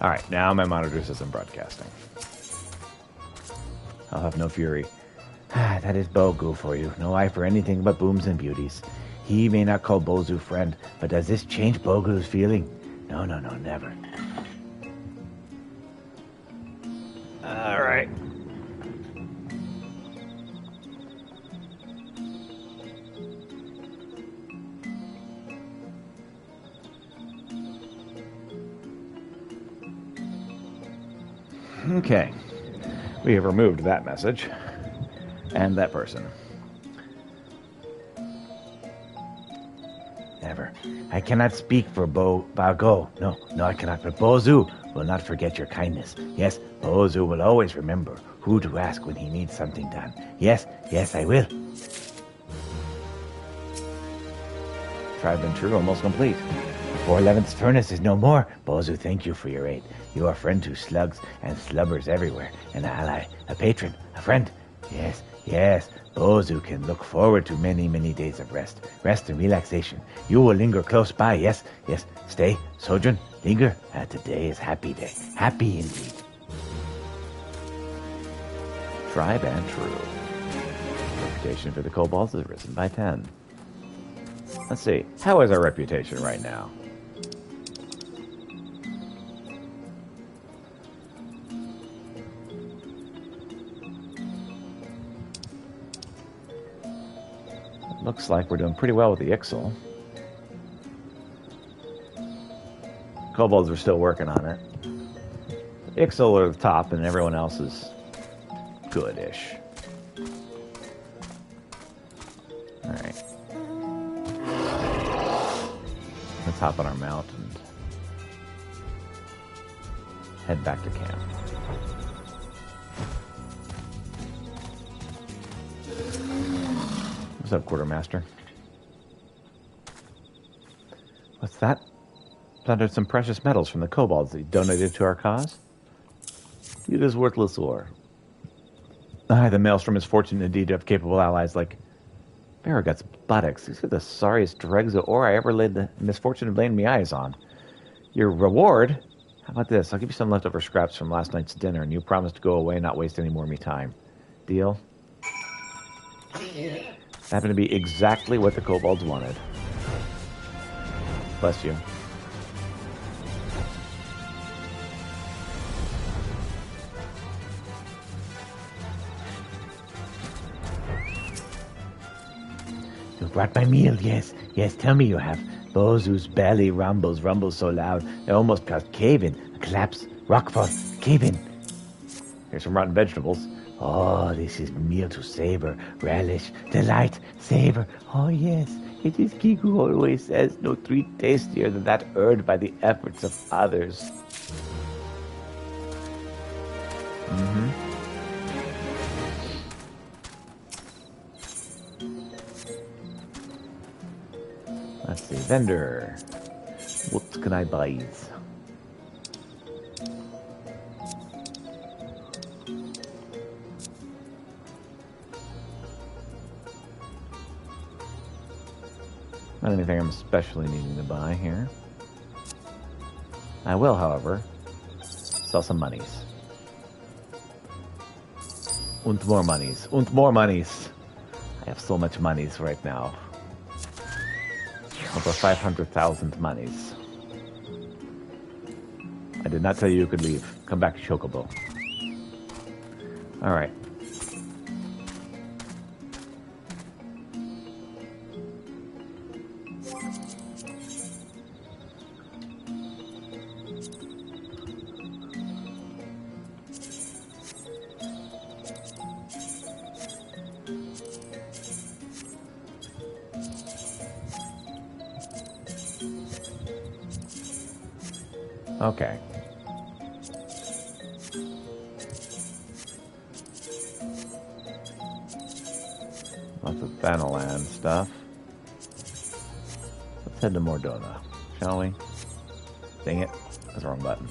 Alright, now my monitor says I'm broadcasting. I'll have no fury. That is Bogu for you. No eye for anything but booms and beauties. He may not call Bozu friend, but does this change Bogu's feeling? No, never. Alright. Okay. We have removed that message. And that person. Never. I cannot speak for Bago. No, I cannot. But Bozu will not forget your kindness. Yes, Bozu will always remember who to ask when he needs something done. Yes, I will. Tribe and true, almost complete. 411's furnace is no more. Bozu, thank you for your aid. You are a friend to slugs and slubbers everywhere. An ally, a patron, a friend. Yes, Bozu can look forward to many, many days of rest and relaxation. You will linger close by, yes, stay, sojourn, linger. Today is happy day, happy indeed. Tribe and true. Reputation for the kobolds has risen by 10. Let's see, how is our reputation right now? Looks like we're doing pretty well with the Ixal. Kobolds are still working on it. Ixal are the top, and everyone else is good-ish. Alright. Let's hop on our mount and head back to camp. What's up, Quartermaster? What's that? Plundered some precious metals from the kobolds that he donated to our cause? It is worthless ore. The maelstrom is fortunate indeed to have capable allies like Farragut's buttocks. These are the sorriest dregs of ore I ever laid the misfortune of laying my eyes on. Your reward? How about this? I'll give you some leftover scraps from last night's dinner, and you promise to go away and not waste any more of me time. Deal? Happened to be exactly what the kobolds wanted. Bless you. You brought my meal, yes, tell me you have. Bozu's belly rumbles so loud, it almost felt cave-in. A collapse, rockfall, cave-in. Here's some rotten vegetables. Oh, this is meal to savor, relish, delight, savor. Oh, yes, it is he who always says no treat tastier than that earned by the efforts of others. Let's see, vendor. What can I buy? Not anything I'm especially needing to buy here. I will, however, sell some monies. Und more monies. Und more monies. I have so much monies right now. Over 500,000 monies. I did not tell you could leave. Come back to Chocobo. Alright. Okay. Lots of Thanalan stuff. Let's head to Mordona, shall we? Dang it. That's the wrong button.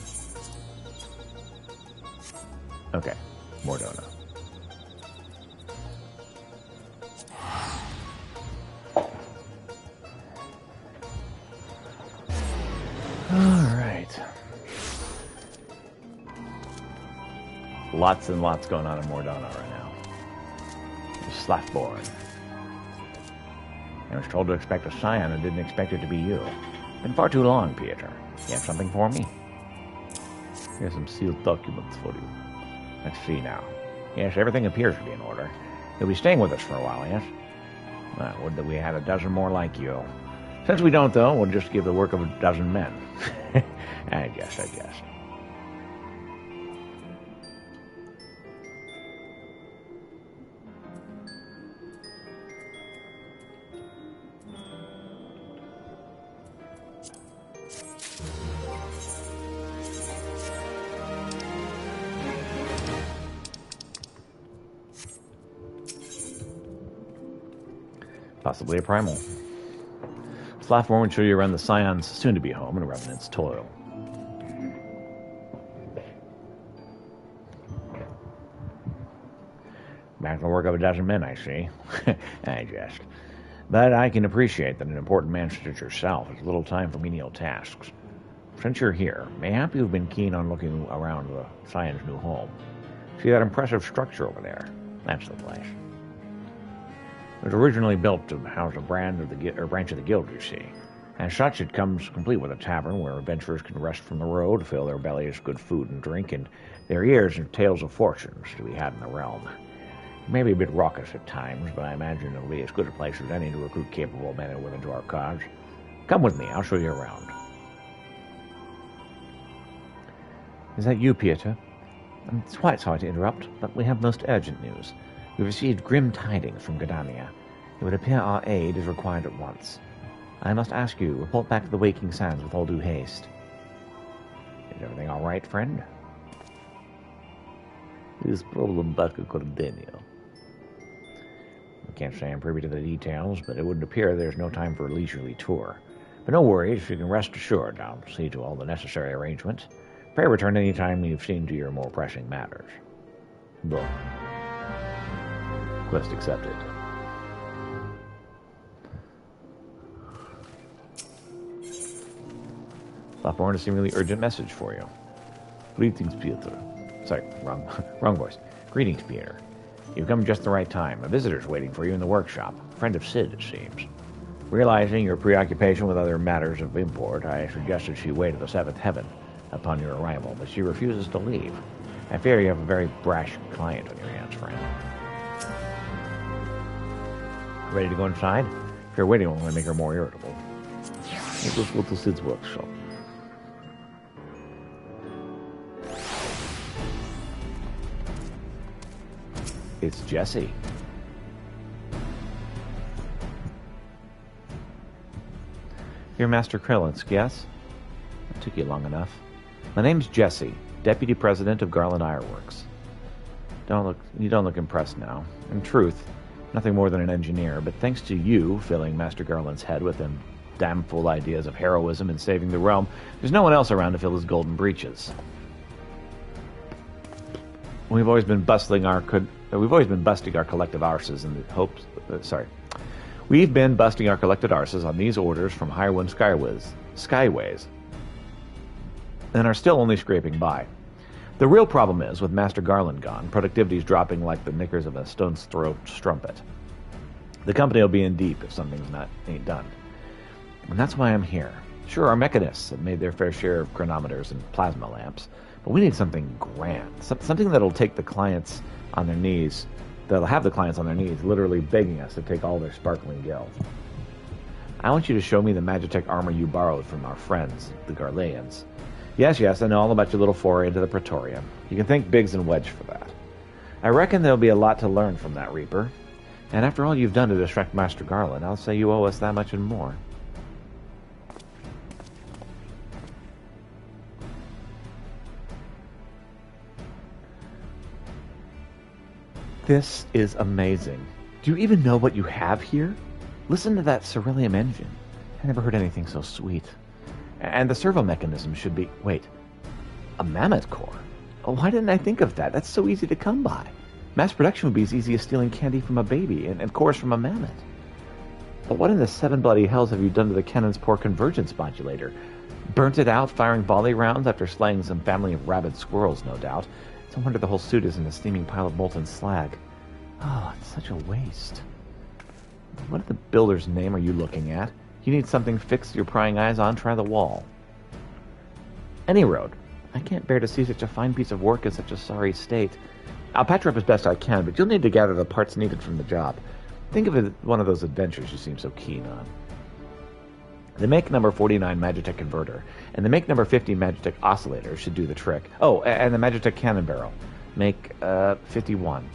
Okay. Mordona. Alright. Lots and lots going on in Mordana right now. Slaftborn. I was told to expect a scion and didn't expect it to be you. Been far too long, Pieter. You have something for me? Here's some sealed documents for you. Let's see now. Yes, everything appears to be in order. You'll be staying with us for a while, yes? Well, would that we had a dozen more like you. Since we don't, though, we'll just give the work of a dozen men. I guess. Possibly a primal. Slaftborn would show you around the Scion's soon-to-be home and Revenant's toil. Back to the work of a dozen men, I see. I jest. But I can appreciate that an important man such as yourself has little time for menial tasks. Since you're here, mayhap you've been keen on looking around the Scion's new home. See that impressive structure over there? That's the place. It was originally built to house a branch of the guild, you see. As such, it comes complete with a tavern where adventurers can rest from the road, fill their bellies with good food and drink, and their ears with tales of fortunes to be had in the realm. It may be a bit raucous at times, but I imagine it'll be as good a place as any to recruit capable men and women to our cause. Come with me, I'll show you around. Is that you, Pieter? I'm quite sorry to interrupt, but we have most urgent news. We received grim tidings from Gardania. It would appear our aid is required at once. I must ask you, report back to the Waking Sands with all due haste. Is everything all right, friend? This problem back at Gardania. I can't say I'm privy to the details, but it would appear there's no time for a leisurely tour. But no worries, you can rest assured I'll see to all the necessary arrangements. Pray return any time you've seen to your more pressing matters. Bon. Quest accepted. Slaftborn, a seemingly urgent message for you. Greetings, Pieter. Sorry, wrong voice. Greetings, Pieter. You've come just the right time. A visitor's waiting for you in the workshop. A friend of Sid, it seems. Realizing your preoccupation with other matters of import, I suggested she wait at the seventh heaven upon your arrival, but she refuses to leave. I fear you have a very brash client on your hands, friend. Ready to go inside? If you're waiting, will only make her more irritable. Let us go to Sid's workshop. It's Jesse. You're Master Krellinsk, yes? It took you long enough. My name's Jesse, Deputy President of Garland Ironworks. You don't look impressed now. In truth, nothing more than an engineer, but thanks to you filling Master Garland's head with them damn full ideas of heroism and saving the realm, there's no one else around to fill his golden breeches. We've always been busting our collective arses in the hopes. We've been busting our collected arses on these orders from Highwind Skyways, and are still only scraping by. The real problem is, with Master Garland gone, productivity's dropping like the knickers of a stone's throw strumpet. The company will be in deep if something's ain't done. And that's why I'm here. Sure, our mechanists have made their fair share of chronometers and plasma lamps, but we need something grand. Something that'll take the clients on their knees, that'll have the clients on their knees literally begging us to take all their sparkling gil. I want you to show me the Magitech armor you borrowed from our friends, the Garleans. Yes, I know all about your little foray into the Praetorium. You can thank Biggs and Wedge for that. I reckon there'll be a lot to learn from that Reaper. And after all you've done to distract Master Garland, I'll say you owe us that much and more. This is amazing. Do you even know what you have here? Listen to that Ceruleum engine. I never heard anything so sweet. And the servo mechanism should be... Wait. A mammoth core? Oh, why didn't I think of that? That's so easy to come by. Mass production would be as easy as stealing candy from a baby, and cores from a mammoth. But what in the seven bloody hells have you done to the cannon's poor convergence modulator? Burnt it out, firing volley rounds after slaying some family of rabid squirrels, no doubt. It's No wonder the whole suit isn't a steaming pile of molten slag. Oh, it's such a waste. What in the builder's name are you looking at? You need something fixed your prying eyes on, try the wall. Any road. I can't bear to see such a fine piece of work in such a sorry state. I'll patch her up as best I can, but you'll need to gather the parts needed from the job. Think of it as one of those adventures you seem so keen on. The make number 49 Magitech converter and the make number 50 Magitech oscillator should do the trick. Oh, and the Magitech cannon barrel. Make 51.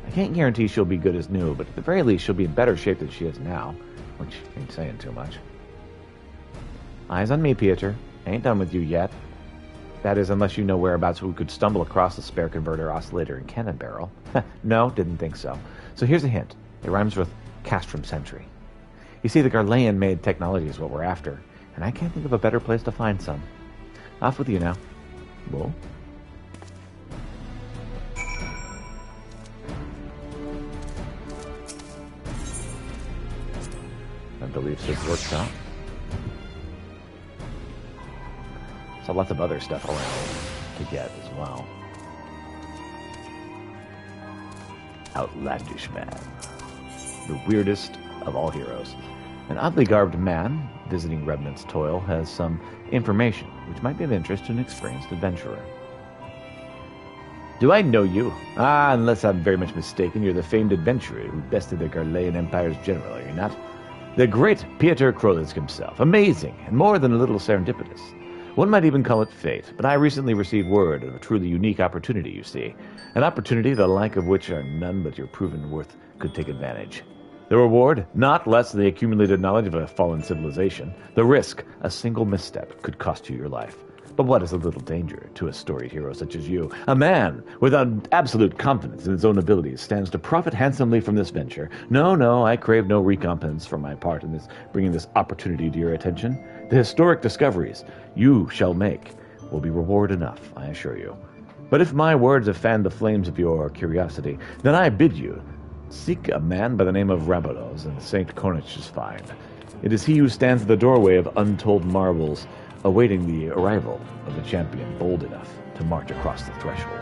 I can't guarantee she'll be good as new, but at the very least she'll be in better shape than she is now, which ain't saying too much. Eyes on me, Pieter. I ain't done with you yet. That is, unless you know whereabouts we could stumble across the spare converter, oscillator, and cannon barrel. No, didn't think so. So here's a hint. It rhymes with Castrum Sentry. You see, the Garlean-made technology is what we're after, and I can't think of a better place to find some. Off with you now. Whoa. I believe this works out. So lots of other stuff around to get as well. Outlandish man. The weirdest of all heroes. An oddly garbed man visiting Remnant's Toil has some information which might be of interest to an experienced adventurer. Do I know you? Ah, unless I'm very much mistaken, you're the famed adventurer who bested the Garlean Empire's general, are you not? The great Pieter Krolisk himself. Amazing, and more than a little serendipitous. One might even call it fate, but I recently received word of a truly unique opportunity, you see. An opportunity the like of which none but your proven worth could take advantage. The reward, not less than the accumulated knowledge of a fallen civilization. The risk, a single misstep could cost you your life. But what is a little danger to a storied hero such as you? A man with an absolute confidence in his own abilities stands to profit handsomely from this venture. No, I crave no recompense for my part in this, bringing this opportunity to your attention. The historic discoveries you shall make will be reward enough, I assure you. But if my words have fanned the flames of your curiosity, then I bid you seek a man by the name of Rabolos in St. Cornich's find. It is he who stands at the doorway of untold marvels, awaiting the arrival of a champion bold enough to march across the threshold.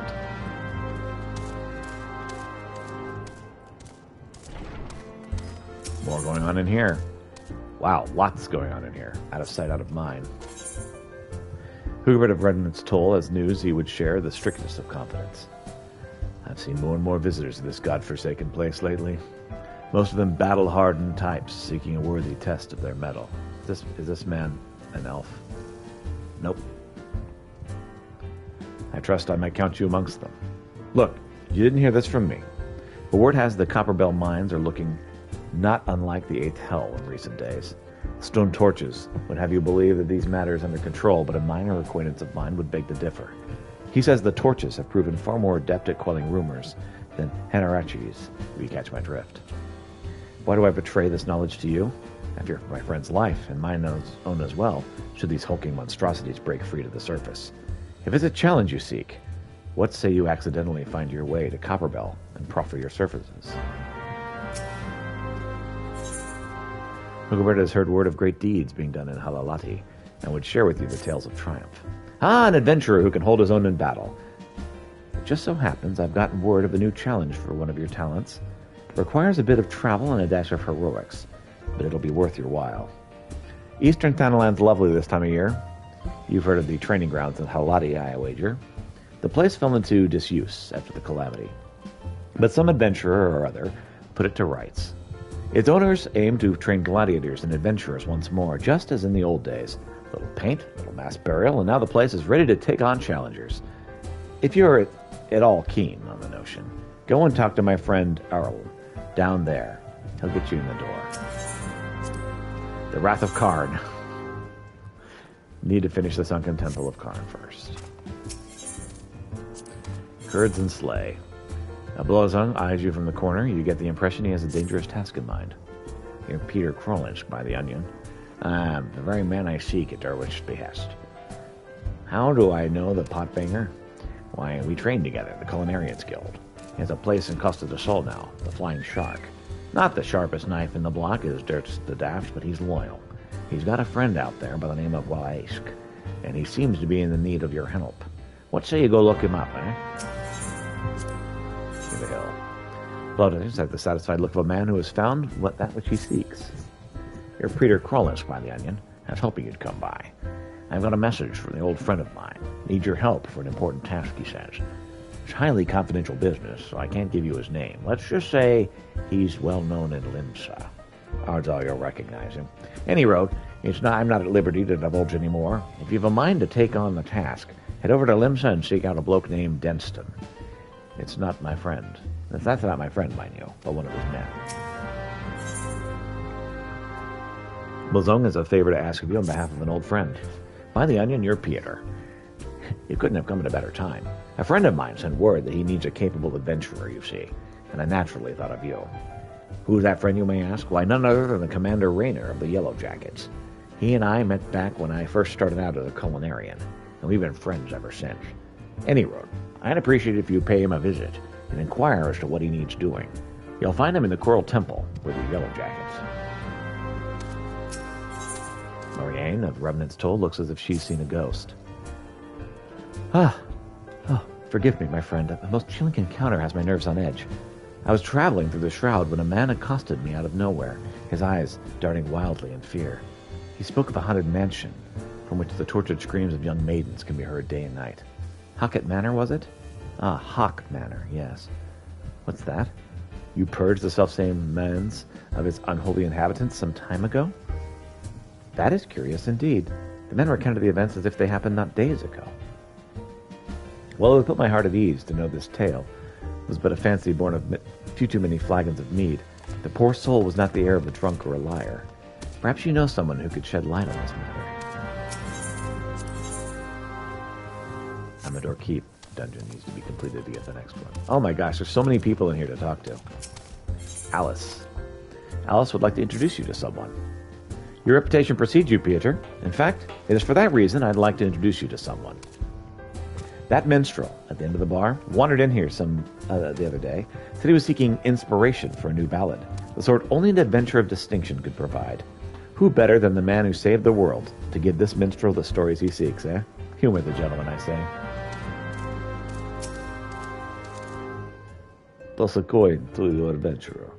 More going on in here. Wow, lots going on in here. Out of sight, out of mind. Who heard of Remnant's Toll as news he would share the strictest of confidence. I've seen more and more visitors to this godforsaken place lately. Most of them battle-hardened types seeking a worthy test of their mettle. Is this man an elf? Nope. I trust I might count you amongst them. Look, you didn't hear this from me, but word has the Copperbell mines are looking not unlike the 8th hell in recent days. Stone torches would have you believe that these matters under control, but a minor acquaintance of mine would beg to differ. He says the torches have proven far more adept at quelling rumors than Hanarachis, if you catch my drift. Why do I betray this knowledge to you? I fear for my friend's life, and mine own as well, should these hulking monstrosities break free to the surface. If it's a challenge you seek, what say you accidentally find your way to Copperbell and proffer your services? Hugoberta has heard word of great deeds being done in Halalati, and would share with you the tales of triumph. Ah, an adventurer who can hold his own in battle. It just so happens I've gotten word of a new challenge for one of your talents. It requires a bit of travel and a dash of heroics, but it'll be worth your while. Eastern Thanaland's lovely this time of year. You've heard of the training grounds in Halati, I wager. The place fell into disuse after the calamity, but some adventurer or other put it to rights. Its owners aim to train gladiators and adventurers once more, just as in the old days. A little paint, a little mass burial, and now the place is ready to take on challengers. If you're at all keen on the notion, go and talk to my friend Arl down there. He'll get you in the door. The Wrath of Karn. Need to finish the Sunken Temple of Karn first. Kurds and Slay. Now, Blazung eyes you from the corner. You get the impression he has a dangerous task in mind. You're Peter Krolinsk by the Onion. I'm the very man I seek at Derwish's behest. How do I know the potbanger? Why, we trained together, the Culinarians Guild. He has a place in Costa del Sol now, the Flying Shark. Not the sharpest knife in the block is Dirt's the Daft, but he's loyal. He's got a friend out there by the name of Walaisk, and he seems to be in the need of your help. What say you go look him up, eh? King of the hill. Bloodhounds have the satisfied look of a man who has found that which he seeks. You're Peter Krollis, by the Onion. I was hoping you'd come by. I've got a message from the old friend of mine. Need your help for an important task, he says. It's highly confidential business, so I can't give you his name. Let's just say he's well known in Limsa. Odds are you'll recognize him. And he wrote, I'm not at liberty to divulge anymore. If you have a mind to take on the task, head over to Limsa and seek out a bloke named Denston. It's not my friend. That's not my friend, mind you, but one of his men. Bozong is a favor to ask of you on behalf of an old friend. By the Onion, you're Peter. You couldn't have come at a better time. A friend of mine sent word that he needs a capable adventurer, you see, and I naturally thought of you. Who's that friend, you may ask? Why, none other than the Commander Rayner of the Yellow Jackets. He and I met back when I first started out as a culinarian, and we've been friends ever since. Any road, I'd appreciate if you pay him a visit and inquire as to what he needs doing. You'll find him in the Coral Temple with the Yellow Jackets. Marianne of Revenant's Toll looks as if she's seen a ghost. Forgive me, my friend. A most chilling encounter has my nerves on edge. I was traveling through the shroud when a man accosted me out of nowhere, his eyes darting wildly in fear. He spoke of a haunted mansion, from which the tortured screams of young maidens can be heard day and night. Hocket Manor, was it? Hawk Manor, yes. What's that? You purged the self-same man's of its unholy inhabitants some time ago? That is curious indeed. The men recounted the events as if they happened not days ago. Well, it would put my heart at ease to know this tale was but a fancy born of too many flagons of mead. The poor soul was not the heir of a drunk or a liar. Perhaps you know someone who could shed light on this matter. Amador Keep dungeon needs to be completed to get the next one. Oh my gosh, there's so many people in here to talk to. Alice. Alice would like to introduce you to someone. Your reputation precedes you, Peter. In fact, it is for that reason I'd like to introduce you to someone. That minstrel at the end of the bar wandered in here the other day, said he was seeking inspiration for a new ballad, the sort only an adventure of distinction could provide. Who better than the man who saved the world to give this minstrel the stories he seeks, eh? Humor the gentleman, I say. Toss a coin to your adventurer.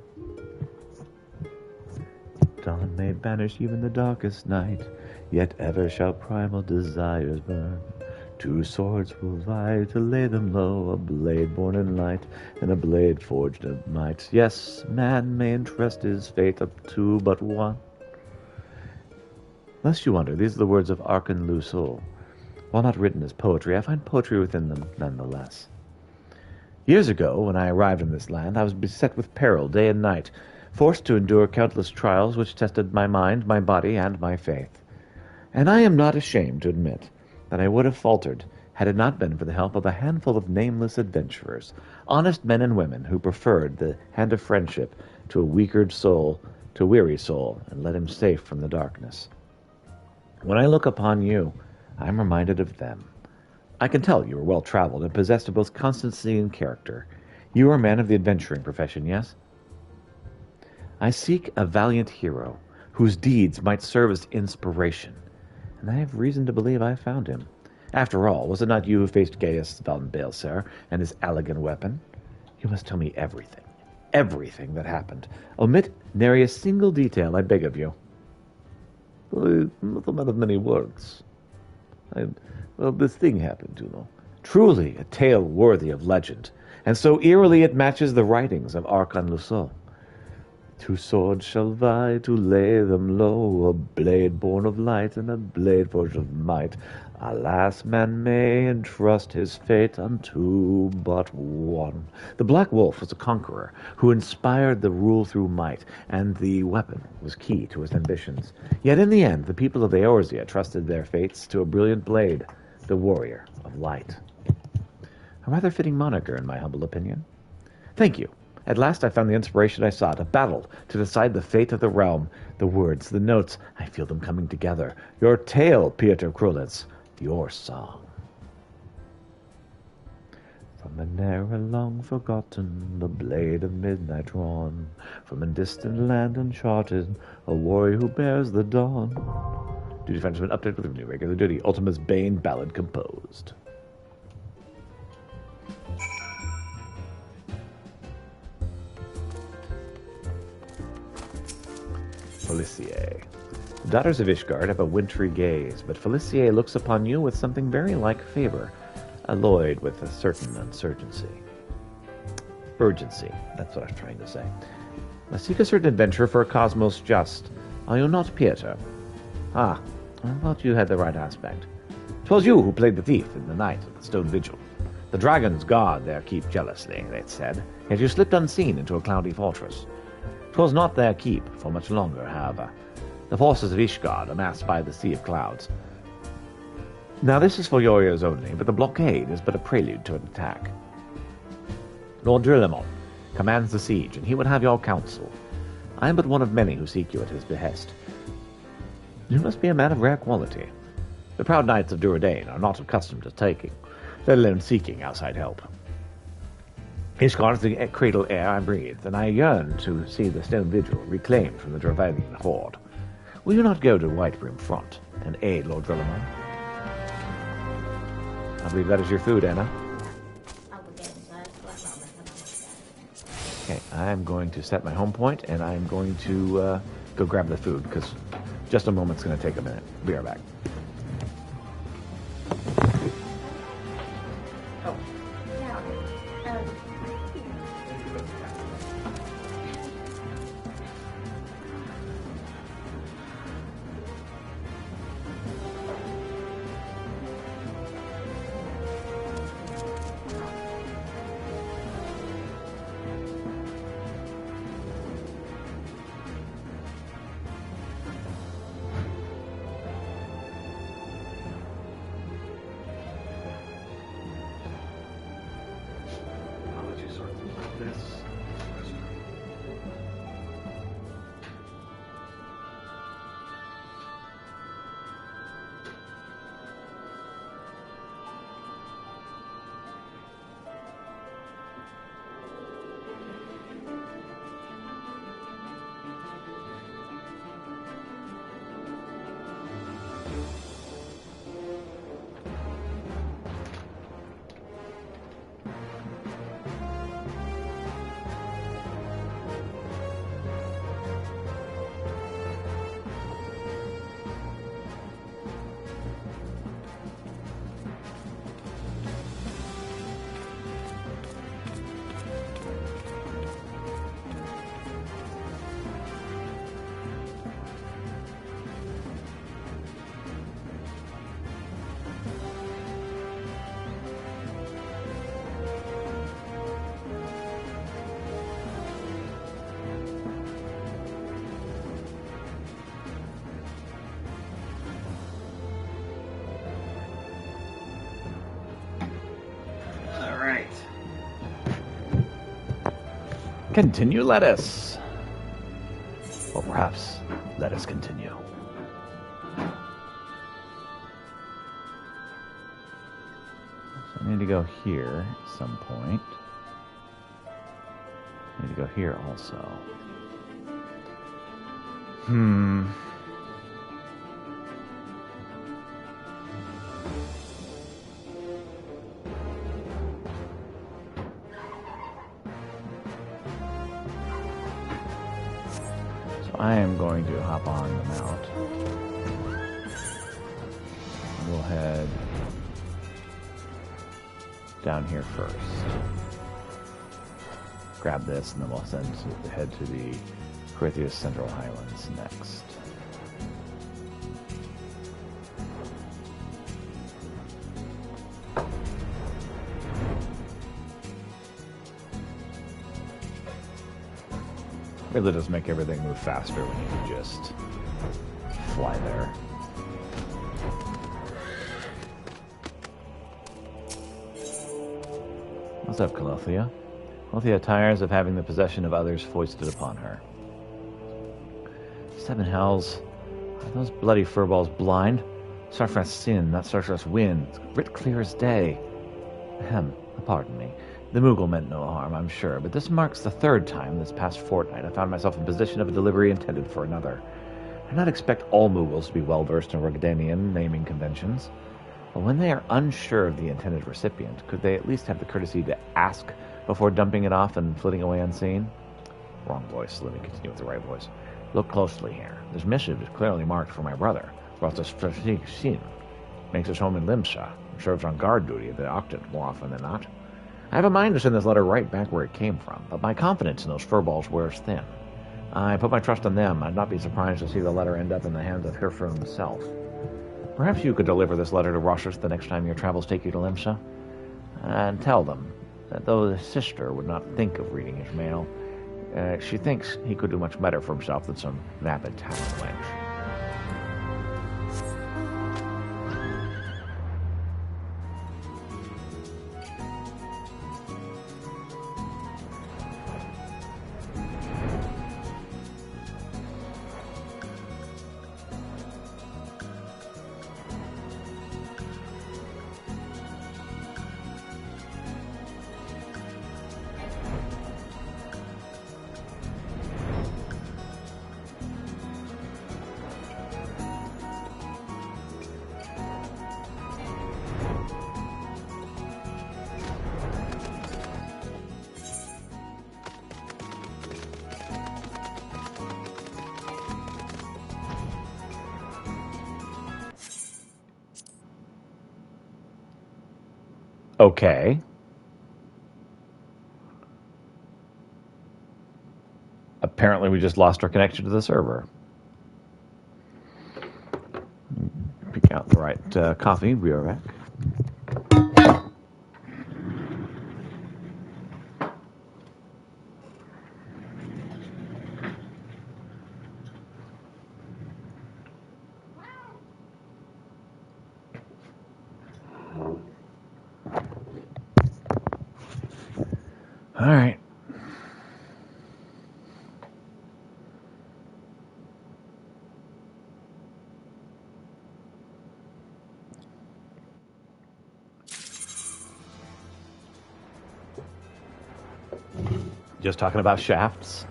Dawn may banish even the darkest night, yet ever shall primal desires burn. Two swords will vie to lay them low, a blade born in light, and a blade forged of might. Yes, man may entrust his fate up to but one. Lest you wonder, these are the words of Arkan Lusul. While not written as poetry, I find poetry within them nonetheless. Years ago, when I arrived in this land, I was beset with peril day and night, forced to endure countless trials which tested my mind, my body, and my faith. And I am not ashamed to admit that I would have faltered had it not been for the help of a handful of nameless adventurers, honest men and women who preferred the hand of friendship to a weary soul, and led him safe from the darkness. When I look upon you, I am reminded of them. I can tell you are well-traveled and possessed of both constancy and character. You are a man of the adventuring profession, yes? I seek a valiant hero, whose deeds might serve as inspiration, and I have reason to believe I found him. After all, was it not you who faced Gaius von Baelsar and his elegant weapon? You must tell me everything that happened. Omit nary a single detail, I beg of you. I'm not a man of many words. This thing happened, you know. Truly a tale worthy of legend, and so eerily it matches the writings of Arkan Lusul. Two swords shall vie to lay them low, a blade born of light and a blade forged of might. Alas, man may entrust his fate unto but one. The Black Wolf was a conqueror who inspired the rule through might, and the weapon was key to his ambitions. Yet in the end, the people of Eorzea trusted their fates to a brilliant blade, the warrior of light. A rather fitting moniker, in my humble opinion. Thank you. At last I found the inspiration I sought, a battle to decide the fate of the realm. The words, the notes, I feel them coming together. Your tale, Peter Krulitz, your song. From an era long forgotten, the blade of midnight drawn, from a distant land uncharted, a warrior who bears the dawn. Duty Finder has been updated with a new regular duty. Ultima's Bane ballad composed. Felicier. The daughters of Ishgard have a wintry gaze, but Felicier looks upon you with something very like favor, alloyed with a certain uncertainty. Urgency, that's what I was trying to say. I seek a certain adventure for a cosmos just. Are you not Pieter? Ah, I thought you had the right aspect. 'Twas you who played the thief in the night of the Stone Vigil. The dragons guard their keep jealously, they said, yet you slipped unseen into a cloudy fortress. 'Twas not their keep for much longer, however. The forces of Ishgard amassed by the Sea of Clouds. Now this is for your ears only, but the blockade is but a prelude to an attack. Lord Drillemont commands the siege, and he would have your counsel. I am but one of many who seek you at his behest. You must be a man of rare quality. The proud knights of Duradane are not accustomed to taking, let alone seeking outside help. Ishgard is the cradle air I breathe, and I yearn to see the Stone Vigil reclaimed from the Dravanian horde. Will you not go to Whitebrim Front and aid Lord Drillemont? I believe that is your food, Anna. Okay, I'm going to set my home point, and I'm going to go grab the food, because just a moment's going to take a minute. Be right back. Continue, let us. Or perhaps, let us continue. So I need to go here at some point. I need to go here also. I am going to hop on the mount. We'll head down here first. Grab this, and then we'll head to the Corythius Central Highlands next. Really does make everything move faster when you can just fly there. What's up, Calothea? Calothea tires of having the possession of others foisted upon her. Seven hells. Are those bloody furballs blind? Sarfrath's sin, not Sarfrath's wind. It's writ clear as day. Ahem, pardon me. The Moogle meant no harm, I'm sure, but this marks the third time this past fortnight I found myself in possession of a delivery intended for another. I do not expect all Moogles to be well-versed in Rogdanian naming conventions, but when they are unsure of the intended recipient, could they at least have the courtesy to ask before dumping it off and flitting away unseen? Wrong voice, let me continue with the right voice. Look closely here. This missive is clearly marked for my brother, Rothus Sin. Makes his home in Limsa, and serves on guard duty at the Octant more often than not. I have a mind to send this letter right back where it came from, but my confidence in those furballs wears thin. I put my trust in them. I'd not be surprised to see the letter end up in the hands of Hirfru himself. Perhaps you could deliver this letter to Roshus the next time your travels take you to Limsa, and tell them that though his sister would not think of reading his mail, she thinks he could do much better for himself than some vapid talent wench. Okay. Apparently we just lost our connection to the server. Pick out the right coffee. Be right back. All right. Just talking about shafts.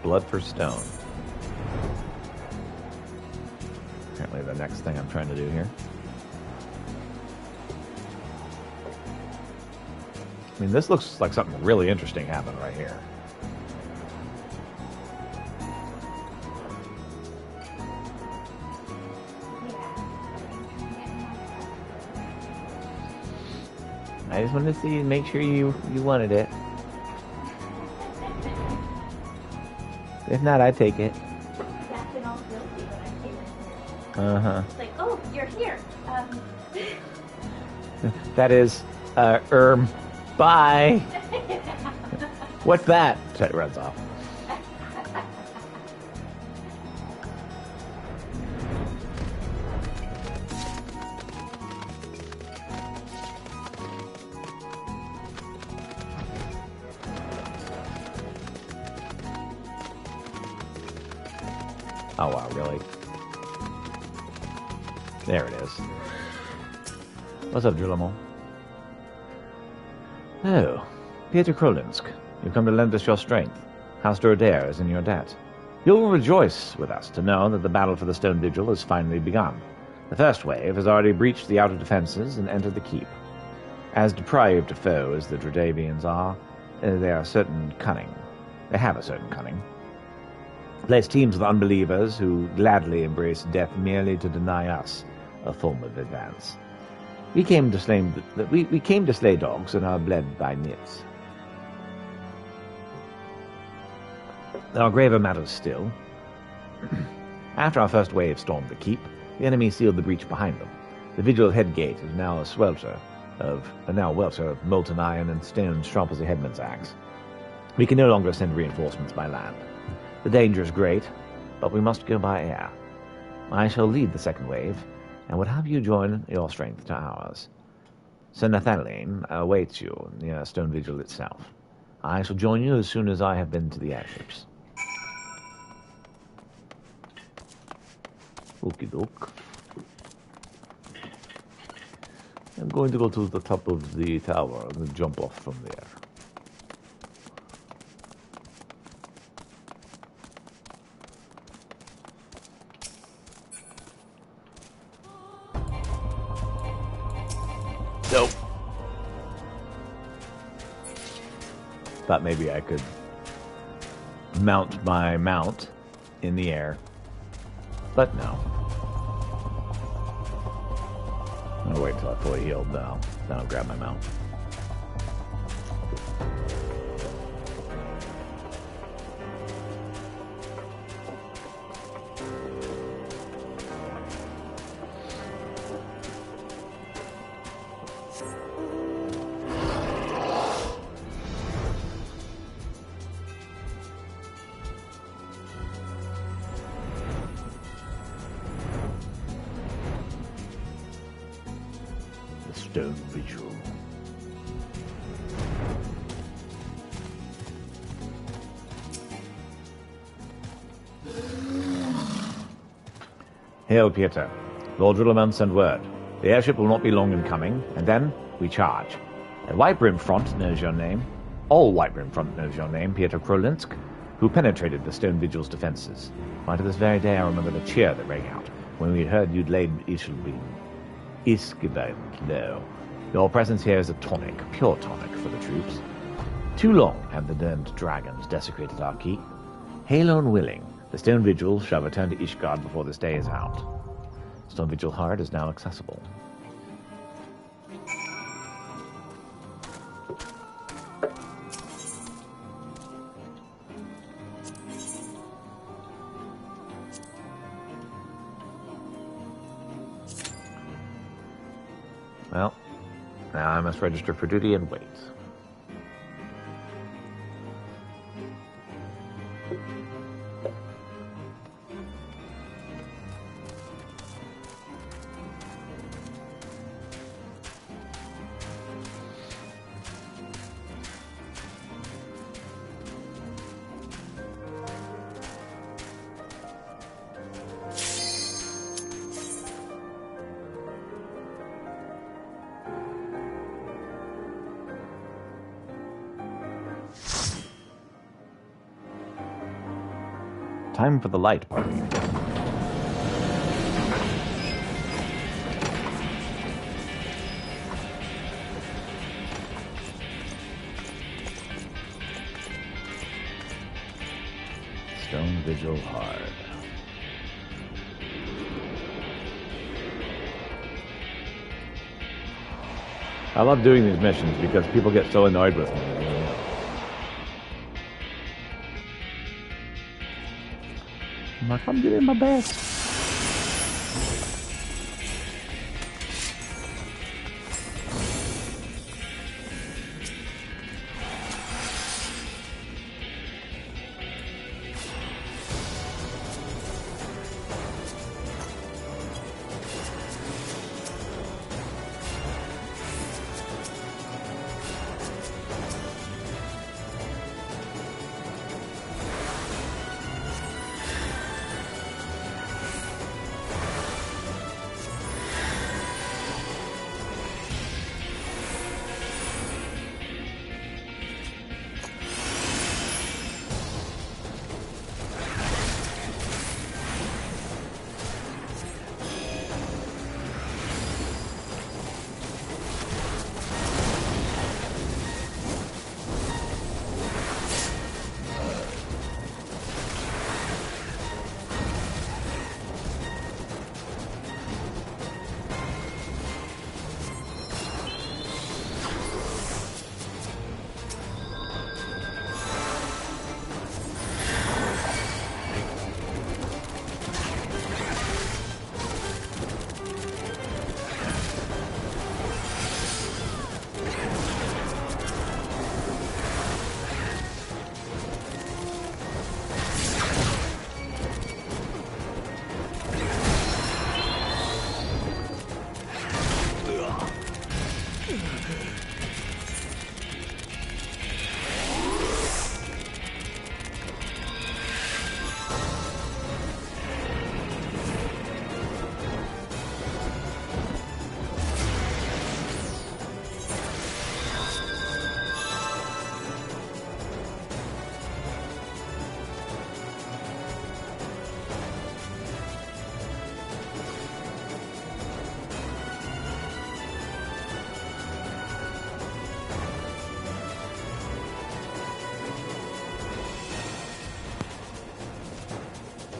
Blood for stone. Apparently the next thing I'm trying to do here. I mean, this looks like something really interesting happened right here. I just wanted to see and make sure you wanted it. If not, I'd take it. Acting all guilty when I came in here. Uh-huh. It's like, oh, you're here. That is, bye. What's that? It runs off. Oh wow, really? There it is. What's up, Drillamo? Oh, Peter Krolinsk. You've come to lend us your strength. House Dordaire is in your debt. You will rejoice with us to know that the battle for the Stone Vigil has finally begun. The first wave has already breached the outer defenses and entered the keep. As deprived a foe as the Dradavians are, they have a certain cunning. Place teams of unbelievers who gladly embrace death merely to deny us a form of advance. We came to slay dogs and are bled by nits. There are graver matters still. After our first wave stormed the keep, the enemy sealed the breach behind them. The vigil head gate is now a welter of molten iron and stone sharp as a headman's axe. We can no longer send reinforcements by land. The danger is great, but we must go by air. I shall lead the second wave, and would have you join your strength to ours. Sir Nathaniel awaits you near Stone Vigil itself. I shall join you as soon as I have been to the airships. Okie doke. I'm going to go to the top of the tower and jump off from there. thought maybe I could mount my mount in the air. But no. I'll wait till I'm fully healed, though. Then I'll grab my mount. Stone Vigil. Hail, Pieter. Lord Riddleman sent word. The airship will not be long in coming, and then we charge. The White Brim Front knows your name. All White Brim Front knows your name, Pieter Krolinsk, who penetrated the Stone Vigil's defenses. Why, to this very day I remember the cheer that rang out when we heard you'd laid Ischgeben low. Your presence here is a tonic, pure tonic for the troops. Too long have the derned dragons desecrated our keep. Hail unwilling, the Stone Vigil shall return to Ishgard before this day is out. Stone Vigil Heart is now accessible. Well, now I must register for duty and wait. Time for the light party. Stone Vigil Hard. I love doing these missions because people get so annoyed with me. I'm like, I'm doing my best.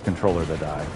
controller to die.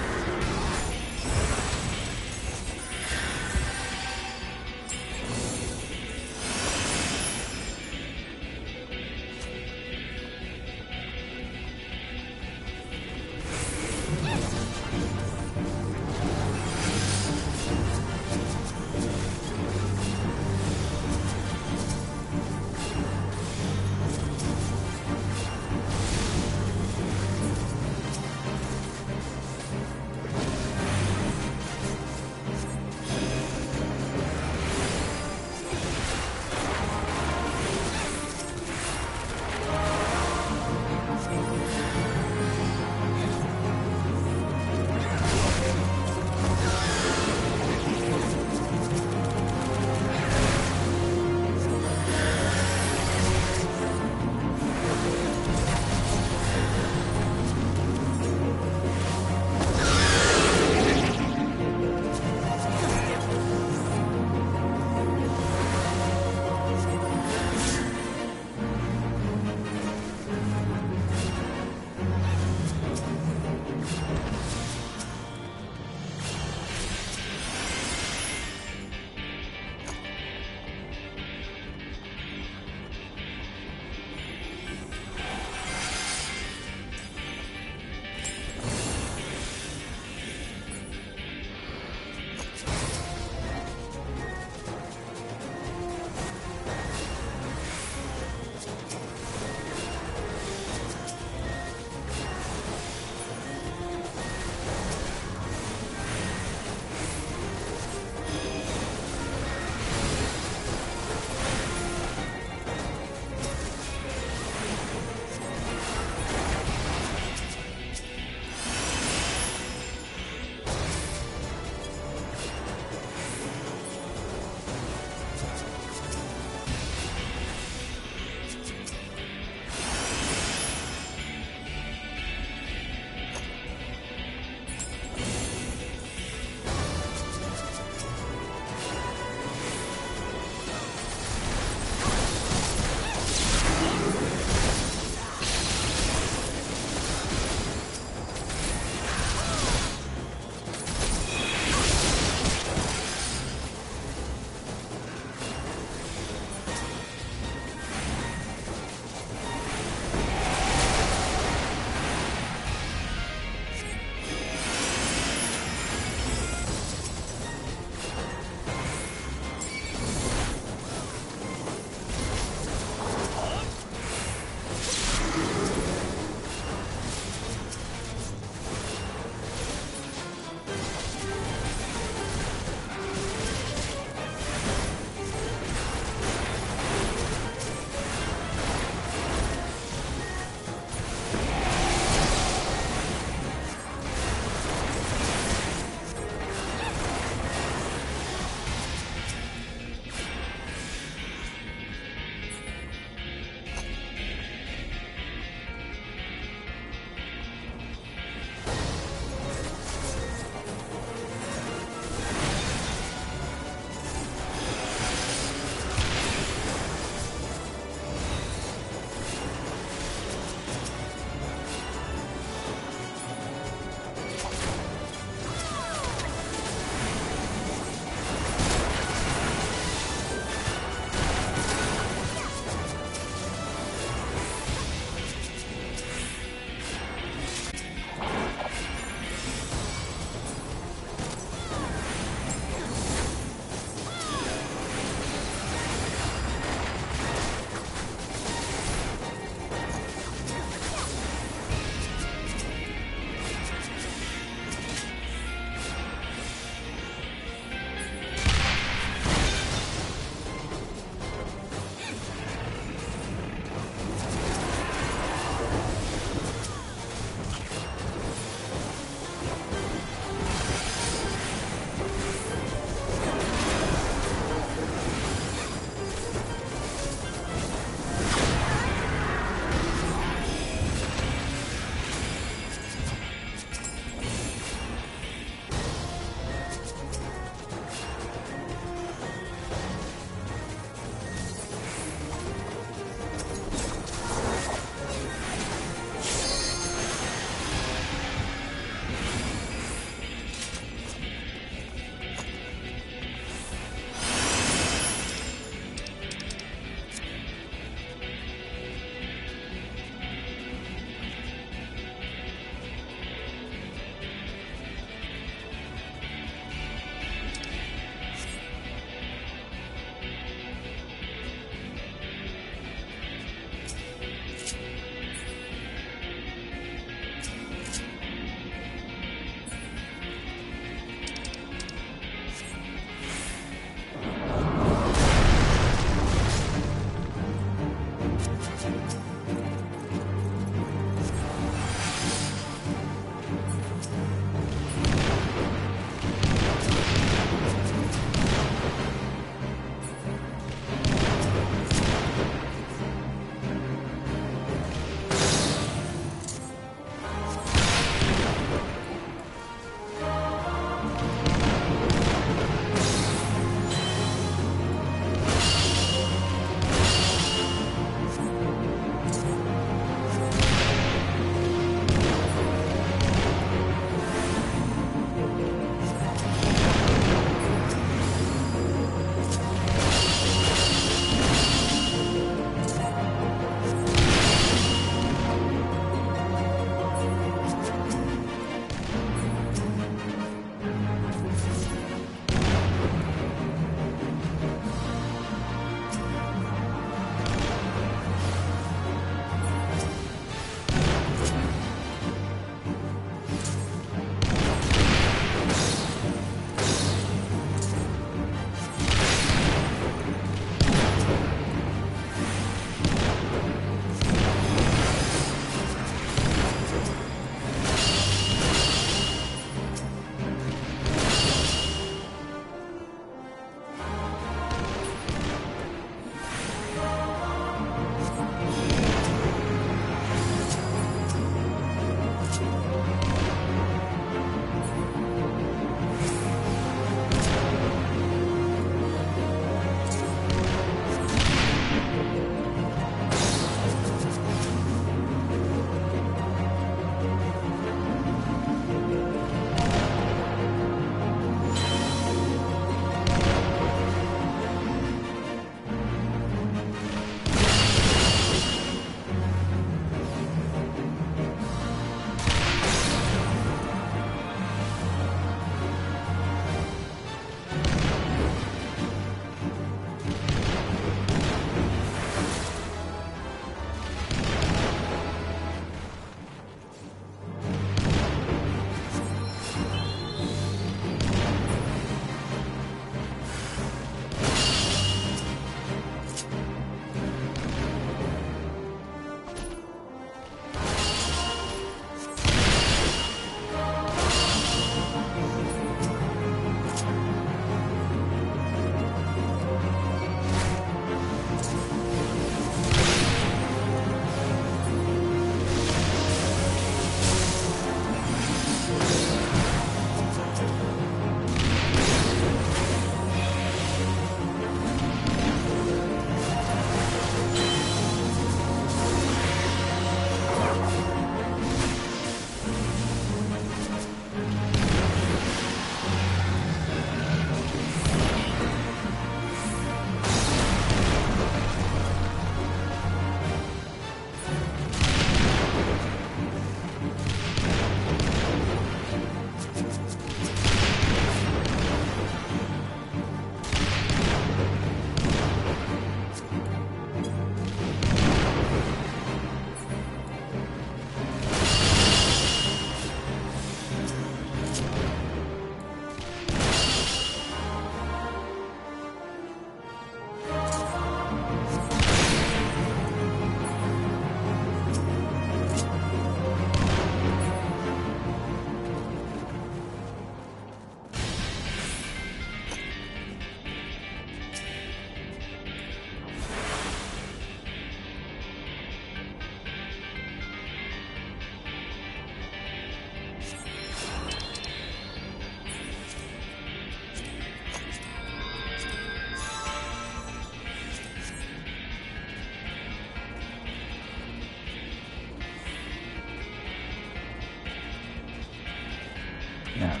Man.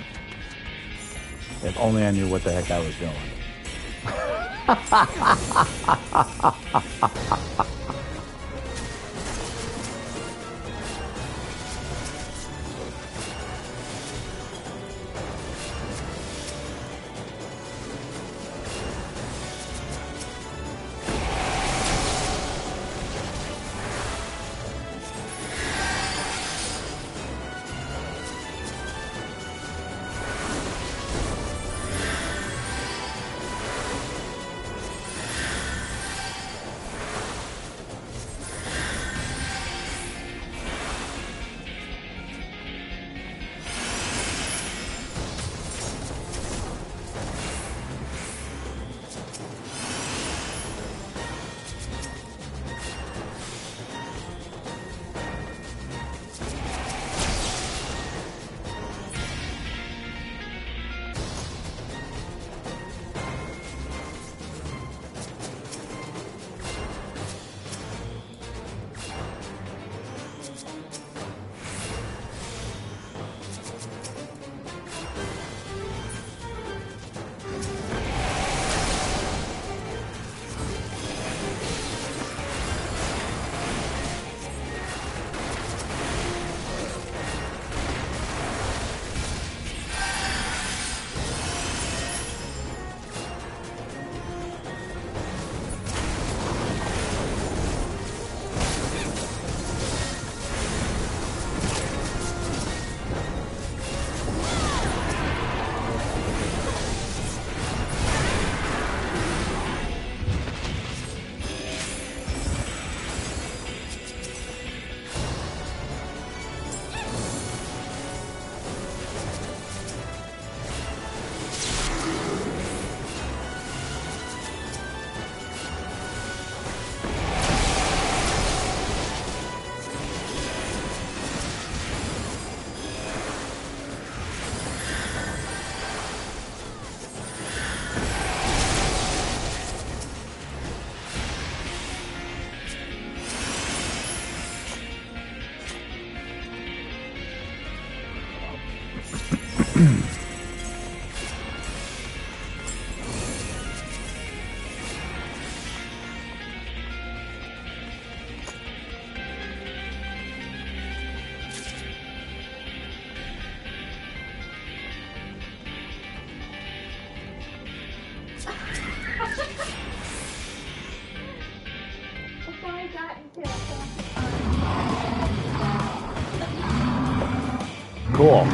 If only I knew what the heck I was doing. Before I got into it, Cool.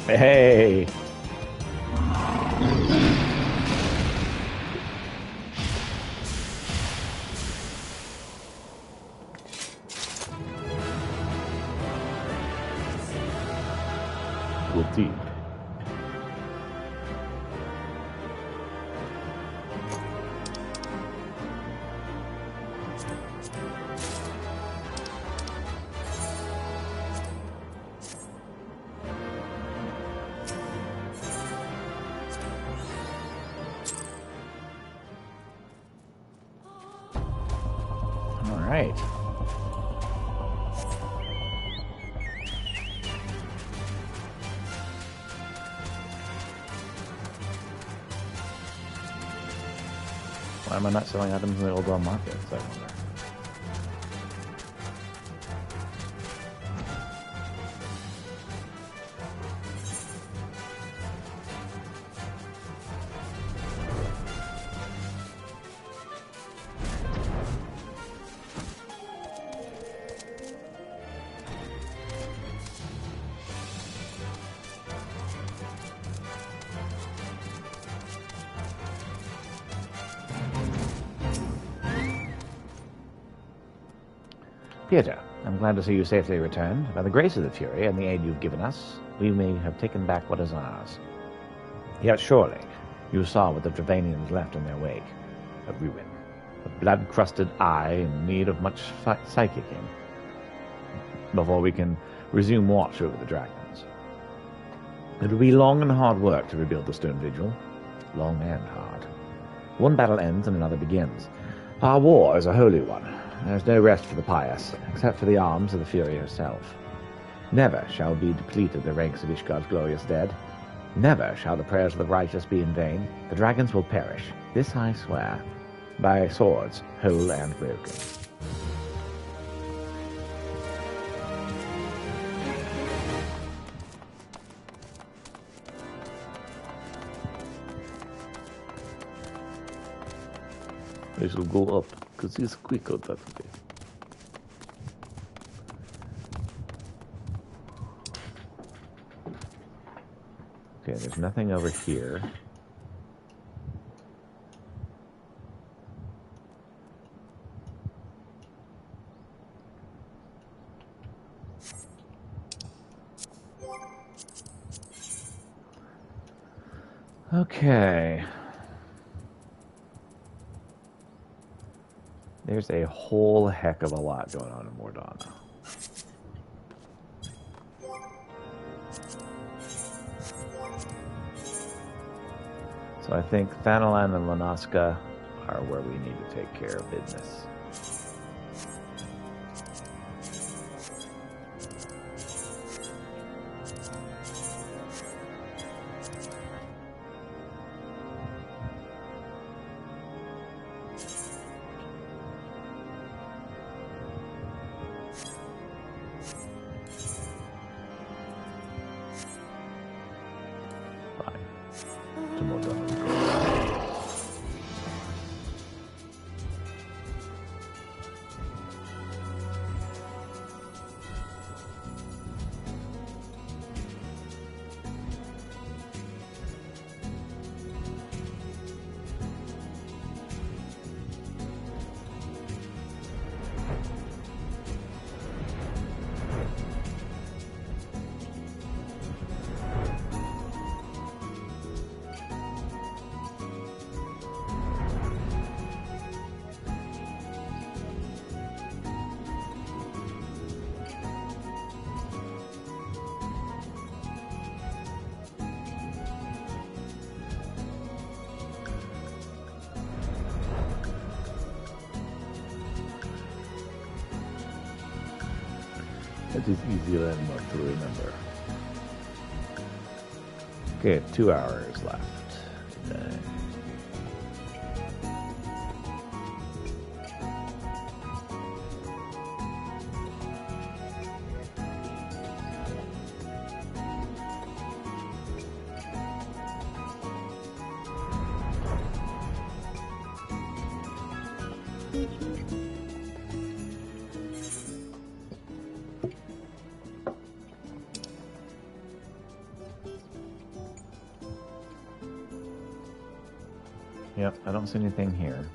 Hey. We'll see. All right. Why am I not selling items in the old world markets, I wonder? Peter, I'm glad to see you safely returned. By the grace of the Fury and the aid you've given us, we may have taken back what is ours. Yet surely, you saw what the Trevanians left in their wake. A ruin. A blood-crusted eye in need of much psychicing before we can resume watch over the dragons. It will be long and hard work to rebuild the Stone Vigil. Long and hard. One battle ends and another begins. Our war is a holy one. There's no rest for the pious, except for the arms of the Fury herself. Never shall be depleted the ranks of Ishgard's glorious dead. Never shall the prayers of the righteous be in vain. The dragons will perish, this I swear, by swords, whole and broken. I shall go up, because he's quicker that way. Okay, there's nothing over here. Okay. There's a whole heck of a lot going on in Mordana. So I think Thanalan and Lanaska are where we need to take care of business. To Mordana. That is easy landmark to remember. Okay, 2 hours left today. Yep, I don't see anything here.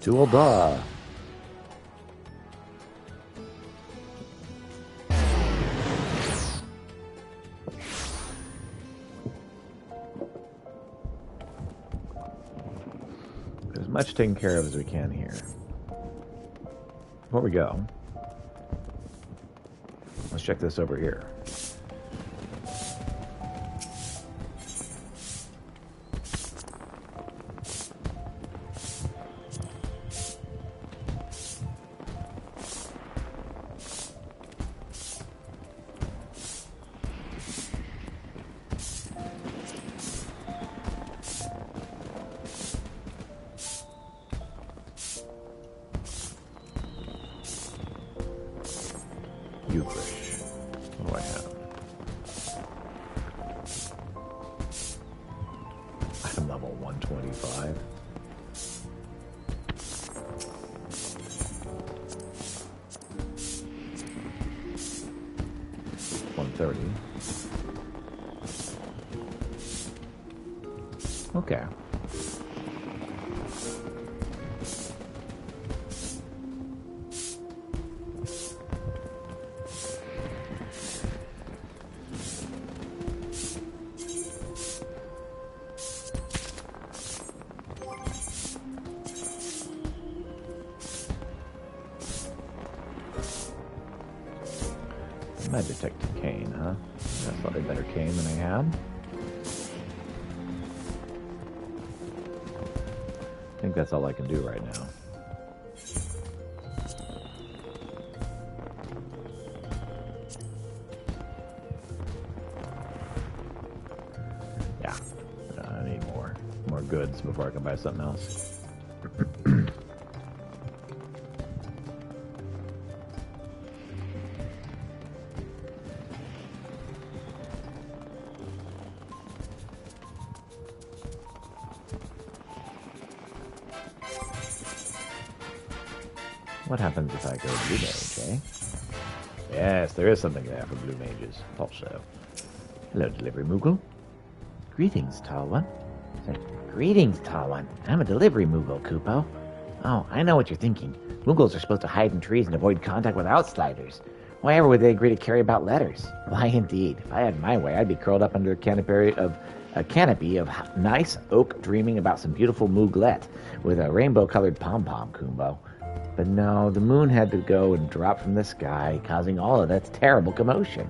Dual Daw. As much taken care of as we can here. Before we go, let's check this over here. Euchrish. What do I have? I'm level 125. Okay. I detected Kane, huh? That's probably better Kane than I had. I think that's all I can do right now. Yeah, I need more goods before I can buy something else. What happens if I go Blue Mage, eh? Yes, there is something there for Blue Mages. Also. Hello, Delivery Moogle. Greetings, Tall One. Greetings, Tall One. I'm a delivery Moogle, Kupo. Oh, I know what you're thinking. Moogles are supposed to hide in trees and avoid contact with outsiders. Why ever would they agree to carry about letters? Why, indeed. If I had my way, I'd be curled up under a canopy of nice oak dreaming about some beautiful Mooglet with a rainbow-colored pom-pom, Kumbo. But no, the moon had to go and drop from the sky, causing all of that terrible commotion.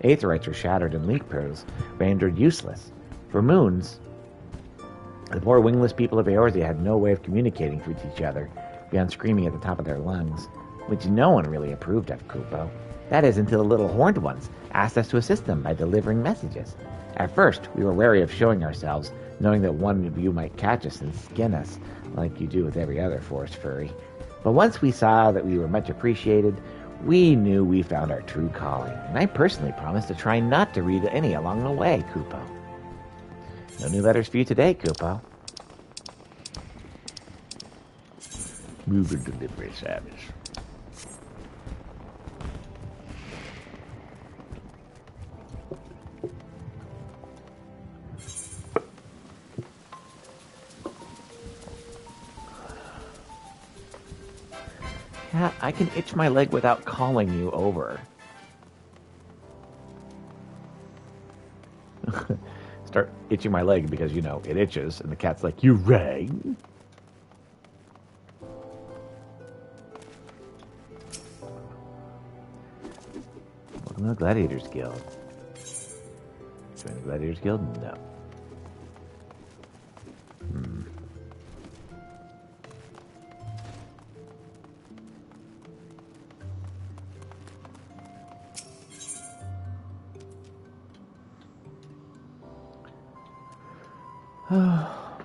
Aetherites were shattered and leak pearls rendered useless. For moons, the poor wingless people of Eorzea had no way of communicating with each other beyond screaming at the top of their lungs, which no one really approved of, Kupo. That is until the little horned ones asked us to assist them by delivering messages. At first, we were wary of showing ourselves, knowing that one of you might catch us and skin us, like you do with every other forest furry. But once we saw that we were much appreciated, we knew we found our true calling, and I personally promised to try not to read any along the way, Kupo. No new letters for you today, Kupo. Moogle delivery service. Yeah, I can itch my leg without calling you over. Start itching my leg because, it itches, and the cat's like, you rang? Welcome to the Gladiators Guild. Join the Gladiators Guild? No.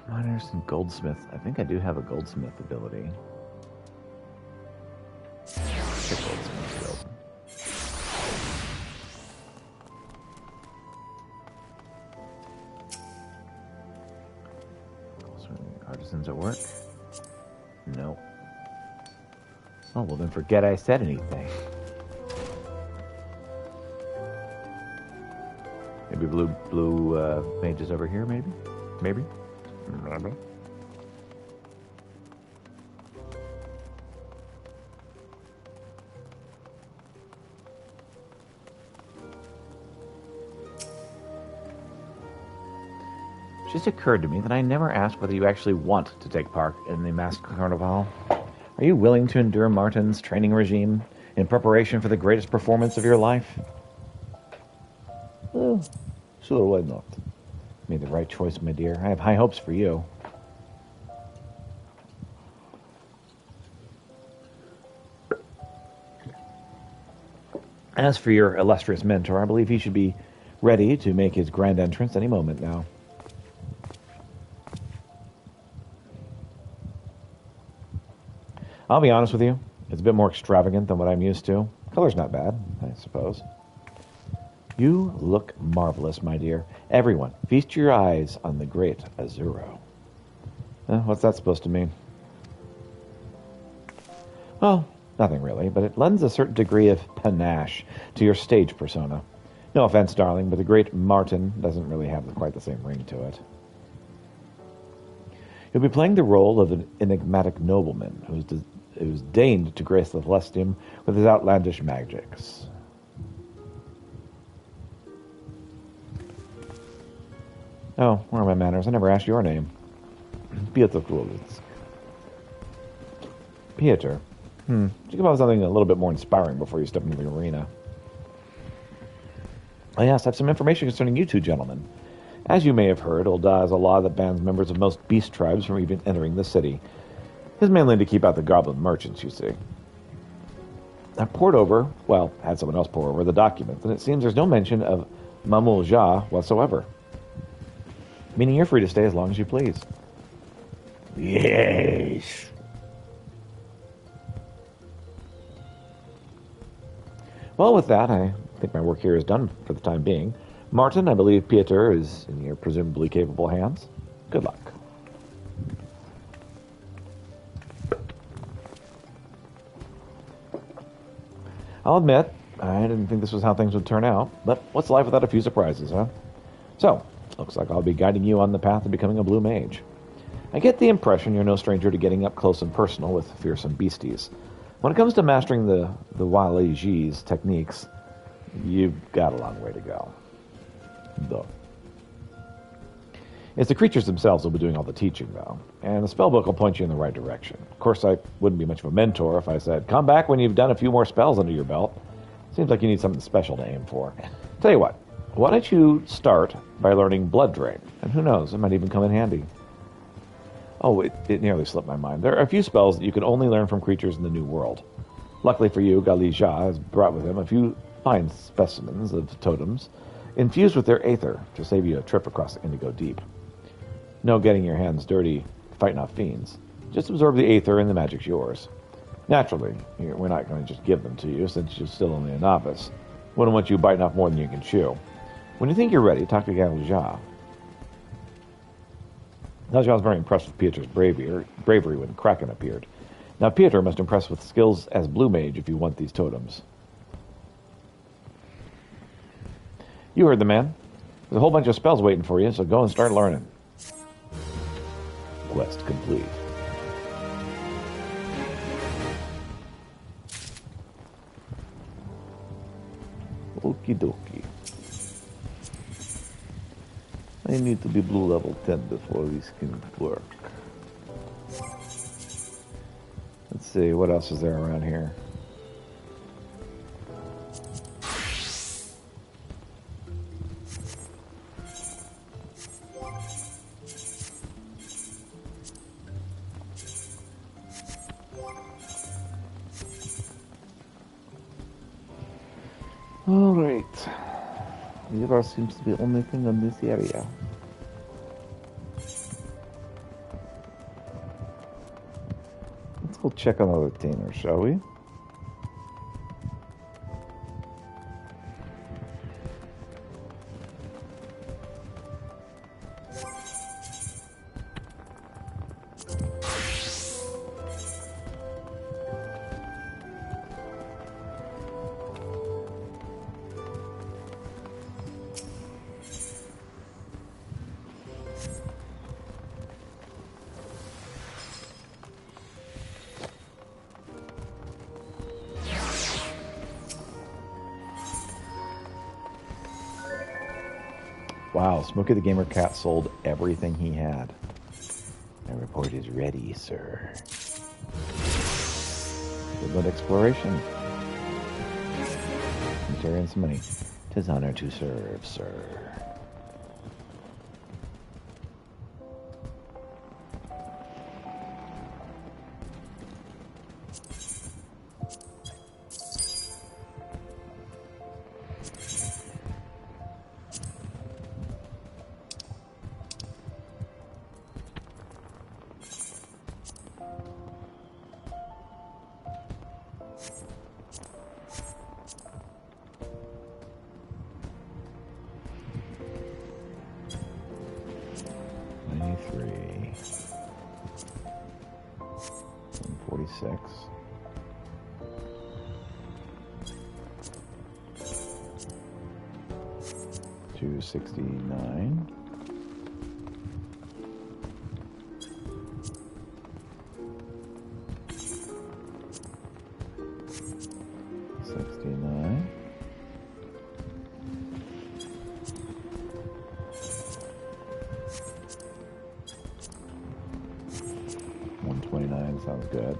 Miners and goldsmith. I think I do have a goldsmith ability. Check goldsmith guild. Artisans at work? No. Oh, well then forget I said anything. Maybe blue mages over here, maybe? Maybe? It just occurred to me that I never asked whether you actually want to take part in the masked carnival. Are you willing to endure Martin's training regime in preparation for the greatest performance of your life? Well, sure, why not? Made the right choice, my dear. I have high hopes for you. As for your illustrious mentor, I believe he should be ready to make his grand entrance any moment now. I'll be honest with you. It's a bit more extravagant than what I'm used to. Color's not bad, I suppose. You look marvelous, my dear. Everyone, feast your eyes on the great Azuro. What's that supposed to mean? Well, nothing really, but it lends a certain degree of panache to your stage persona. No offense, darling, but the great Martin doesn't really have quite the same ring to it. You'll be playing the role of an enigmatic nobleman who's deigned to grace the Celestium with his outlandish magics. Oh, where are my manners? I never asked your name. Piotr Krolitz. Pieter. Should you come up with something a little bit more inspiring before you step into the arena? Oh, yes, I have some information concerning you two gentlemen. As you may have heard, Ulda has a law that bans members of most beast tribes from even entering the city. It's mainly to keep out the goblin merchants, you see. I had someone else pour over the documents, and it seems there's no mention of Mamul Jah whatsoever. Meaning you're free to stay as long as you please. Yes. Well, with that, I think my work here is done for the time being. Martin, I believe Pieter is in your presumably capable hands. Good luck. I'll admit, I didn't think this was how things would turn out, but what's life without a few surprises, huh? So, looks like I'll be guiding you on the path to becoming a blue mage. I get the impression you're no stranger to getting up close and personal with fearsome beasties. When it comes to mastering the Wali Ji's techniques, you've got a long way to go. Duh. It's the creatures themselves who'll be doing all the teaching, though, and the spellbook will point you in the right direction. Of course, I wouldn't be much of a mentor if I said, come back when you've done a few more spells under your belt. Seems like you need something special to aim for. Tell you what, why don't you start by learning Blood Drain? And who knows, it might even come in handy. Oh, it nearly slipped my mind. There are a few spells that you can only learn from creatures in the New World. Luckily for you, Galija has brought with him a few fine specimens of totems, infused with their aether to save you a trip across Indigo Deep. No getting your hands dirty fighting off fiends. Just absorb the aether and the magic's yours. Naturally, we're not going to just give them to you since you're still only a novice. Wouldn't want you biting off more than you can chew. When you think you're ready, talk to Galija. Galija was very impressed with Pieter's bravery when Kraken appeared. Now Pieter must impress with skills as blue mage if you want these totems. You heard the man. There's a whole bunch of spells waiting for you, so go and start learning. Quest complete. Okie dokie. I need to be blue level 10 before this can work. Let's see, what else is there around here? Alright. River seems to be the only thing in this area. Let's go check on the retainer, shall we? Wow, Smokey the Gamer Cat sold everything he had. My report is ready, sir. Good exploration. Material and some money. 'Tis honor to serve, sir. $269. $69. $129 sounds good.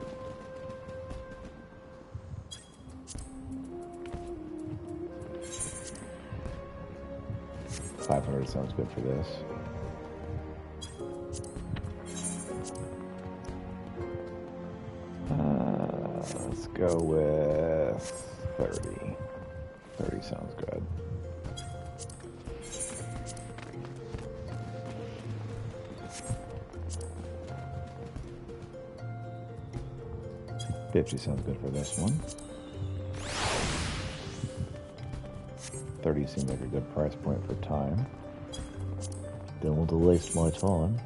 $500 sounds good for this. Let's go with 30. 30 sounds good. $50 sounds good for this one. 30 seems like a good price point for time. Don't want to waste my time.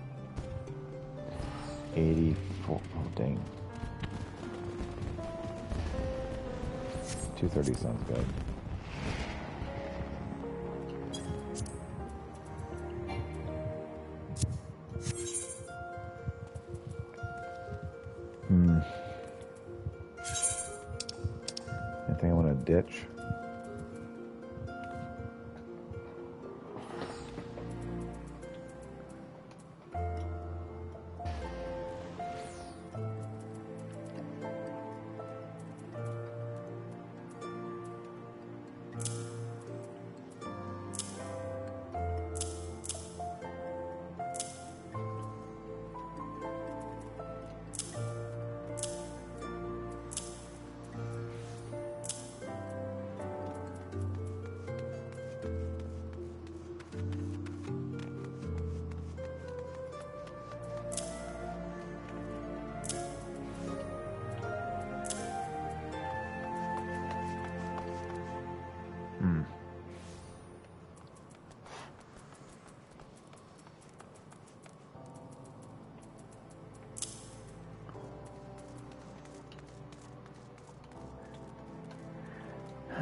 84. Oh, dang. 230 sounds good. Anything I want to ditch?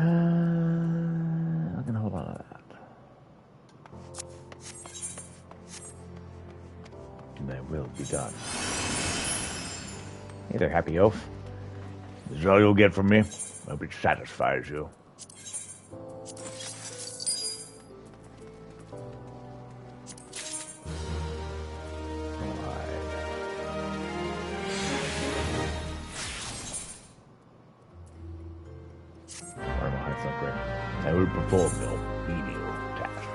I'm gonna hold on to that. And that will be done. Hey there, Happy Oaf. This is all you'll get from me. I hope it satisfies you. I will perform your menial task.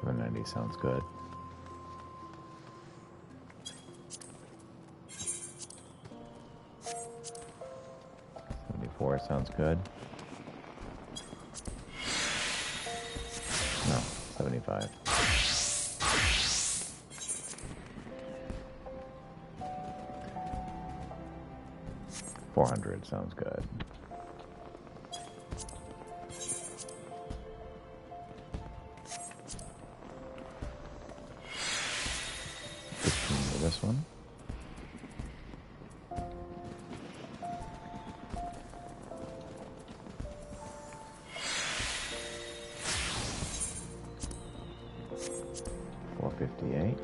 $790 sounds good. sounds good. No, 75. $400 sounds good. This one. $458.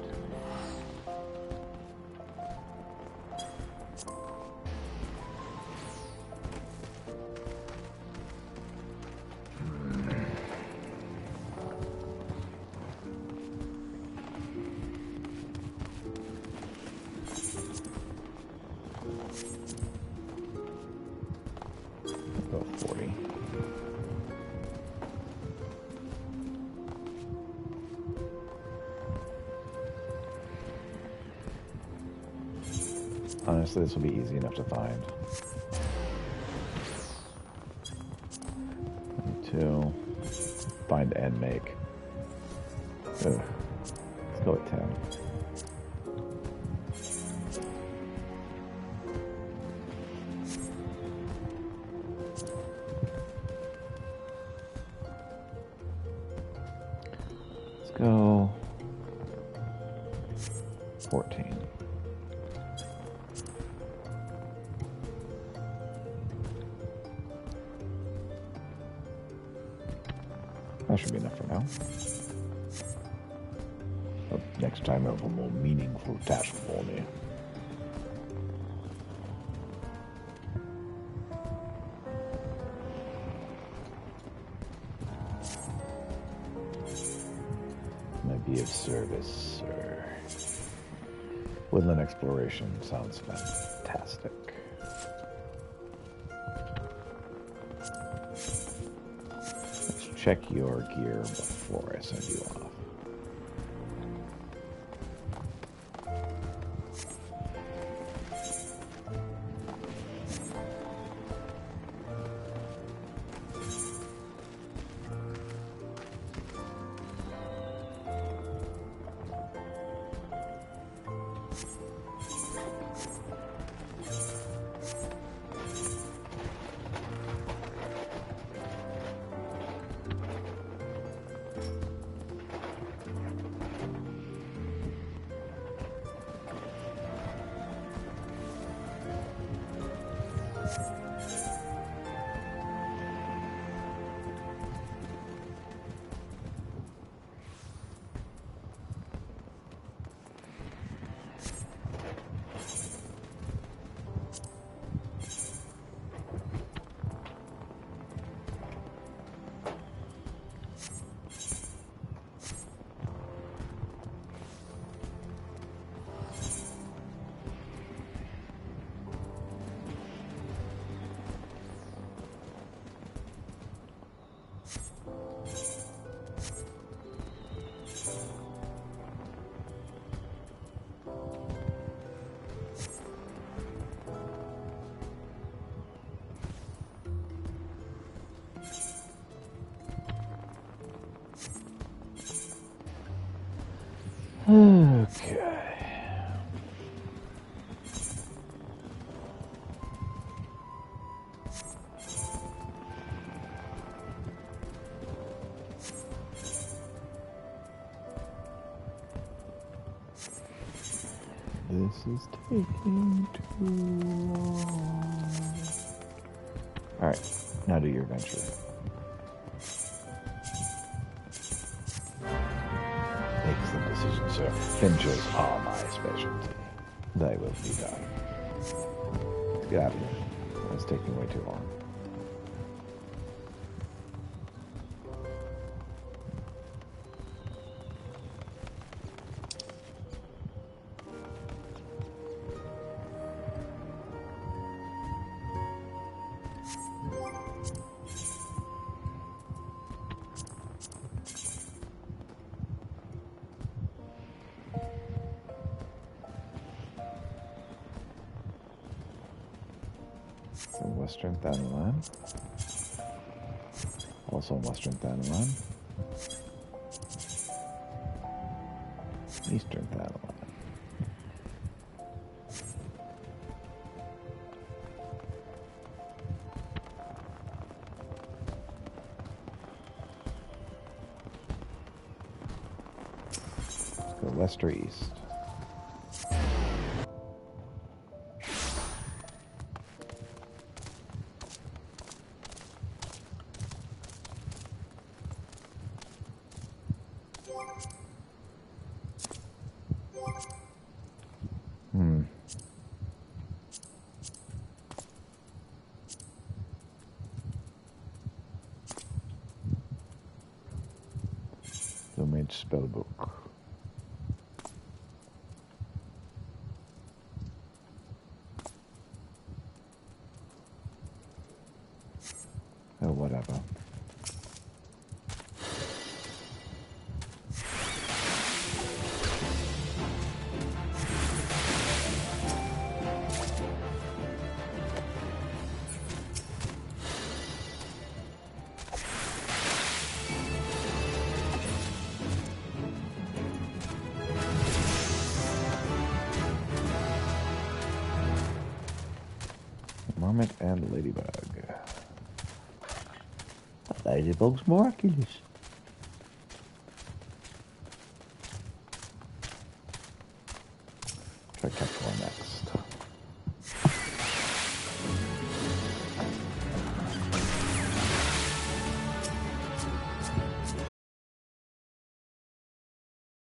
Go 40. Honestly, this will be easy enough to find. 2. Find and make. Ugh. Let's go with 10. Let's go 14. That should be enough for now. But next time I have a more meaningful task for me. Might be of service, sir. Woodland exploration sounds fantastic. Check your gear before I send you off. Okay. This is taking too long. Alright, now do your adventure. Make some decisions, sir. Finches are my specialty. They will be done. Let's get out of here. It's taking way too long. So Western Thanalan. Also Western Thanalan. Eastern Thanalan. Let's go west or east. Mage spellbook. Oh, whatever. Marmot and ladybug. Ladybug's miraculous. Try catch one next.